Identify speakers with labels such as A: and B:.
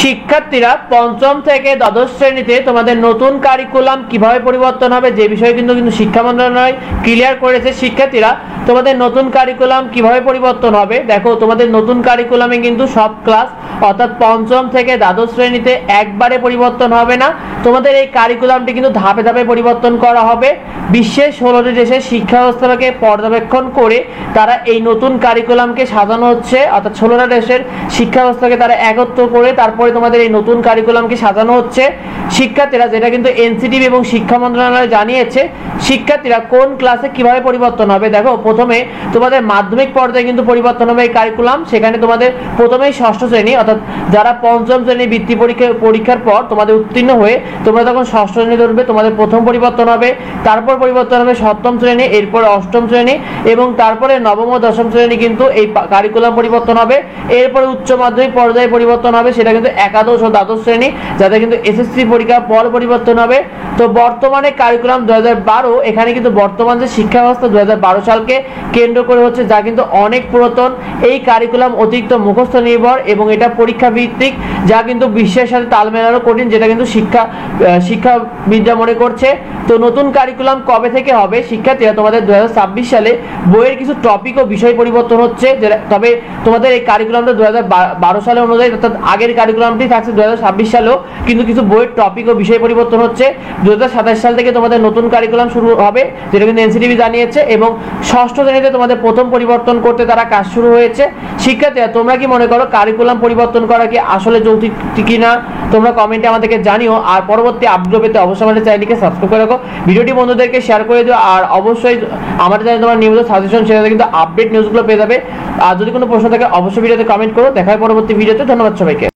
A: শিক্ষার্থীরা পঞ্চম থেকে দ্বাদশ শ্রেণীতে তোমাদের নতুন কারিকুলাম কিভাবে পরিবর্তন হবে যে বিষয়ে কিন্তু শিক্ষা মন্ত্রণালয় ক্লিয়ার করেছে। শিক্ষার্থীরা তোমাদের নতুন কারিকুলাম কিভাবে পরিবর্তন হবে, দেখো তোমাদের নতুন কারিকুলামে কিন্তু সব ক্লাস অর্থাৎ পঞ্চম থেকে দ্বাদশ শ্রেণীতে একবারে পরিবর্তন হবে না। তোমাদের এই কারিকুলামটি কিন্তু ধাপে ধাপে পরিবর্তন করা হবে। বিশ্বের 16টি দেশের শিক্ষা ব্যবস্থাকে পর্যবেক্ষণ করে তারা এই নতুন কারিকুলামকে সাজানো হচ্ছে, অর্থাৎ 16টা দেশের শিক্ষা ব্যবস্থাকে তারা একত্র করে তারপরে তোমাদের এই নতুন কারিকুলামকে সাজানো হচ্ছে। শিক্ষার্থীরা যেটা কিন্তু এনসিটিভি এবং শিক্ষা মন্ত্রণালয় জানিয়েছে শিক্ষার্থীরা কোন ক্লাসে কিভাবে পরিবর্তন হবে। দেখো প্রথমে তোমাদের মাধ্যমিক পর্যায়ে কিন্তু পরিবর্তন হবে এই কারিকুলাম। সেখানে তোমাদের প্রথমেই ষষ্ঠ শ্রেণী অর্থাৎ যারা পঞ্চম শ্রেণী বৃত্তি পরীক্ষার পর তোমাদের উত্তীর্ণ হয়ে তোমরা তখন ষষ্ঠ শ্রেণী ধরবে, তোমাদের প্রথম পরিবর্তন হবে। তারপর পরিবর্তন হবে সপ্তম শ্রেণী, এরপরে অষ্টম শ্রেণী এবং তারপরে নবম ও দশম শ্রেণী কিন্তু এই কারিকুলাম পরিবর্তন হবে। এরপরে উচ্চ মাধ্যমিক পর্যায়ে পরিবর্তন হবে, সেটা কিন্তু একাদশ ও দ্বাদশ শ্রেণী, যাদের কিন্তু এসএসসি পরীক্ষার পর পরিবর্তন হবে। তো বর্তমানে কারিকুলাম 2012, এখানে কিন্তু বর্তমান যে শিক্ষা ব্যবস্থা 2012 সালকে কেন্দ্র করে হচ্ছে, যা কিন্তু অনেক পুরাতন। এই কারিকুলাম অতিরিক্ত মুখস্থ নির্ভর এবং এটা পরীক্ষা ভিত্তিক, যা কিন্তু বিশ্বের সাথে তাল মেলানো কঠিন, যেটা কিন্তু শিক্ষাবিদরা মনে করছে। তো নতুন কারিকুলাম কবে থেকে হবে শিক্ষার্থীরা, তোমাদের 2026 সালে বইয়ের কিছু টপিক ও বিষয় পরিবর্তন হচ্ছে। তবে তোমাদের এই কারিকুলামটা 2012 সালে অনুযায়ী, অর্থাৎ আগের কারিকুলামটি থাকছে 2026 সালেও, কিন্তু কিছু বইয়ের টপিক ও বিষয় পরিবর্তন হচ্ছে। 2027 সাল থেকে তোমাদের নতুন কারিকুলাম শুরু হবে, যেটা কিন্তু এনসিটিভি জানিয়েছে এবং ষষ্ঠ শ্রেণীতে তোমাদের প্রথম পরিবর্তন করতে তারা কাজ শুরু হয়েছে। শিক্ষার্থীরা তোমরা কি মনে করো কারিকুলাম পরিবর্তন করা কি আসলে যৌক্তিক কিনা, তোমরা কমেন্টে আমাদেরকে জানিও। আর পরবর্তী আপডেট পেতে অবশ্যই আমাদের চ্যানেলটিকে সাবস্ক্রাইব করে রাখো, ভিডিওটি বন্ধুদেরকে শেয়ার করে দিও। আর অবশ্যই আমাদের চ্যানেলে তোমার নিয়মিত সাজেশন শেয়ার কিন্তু আপডেট নিউজগুলো পেয়ে যাবে। আর যদি কোনো প্রশ্ন থাকে অবশ্যই ভিডিওতে কমেন্ট করো। দেখা হয় পরবর্তী ভিডিওতে। ধন্যবাদ সবাইকে।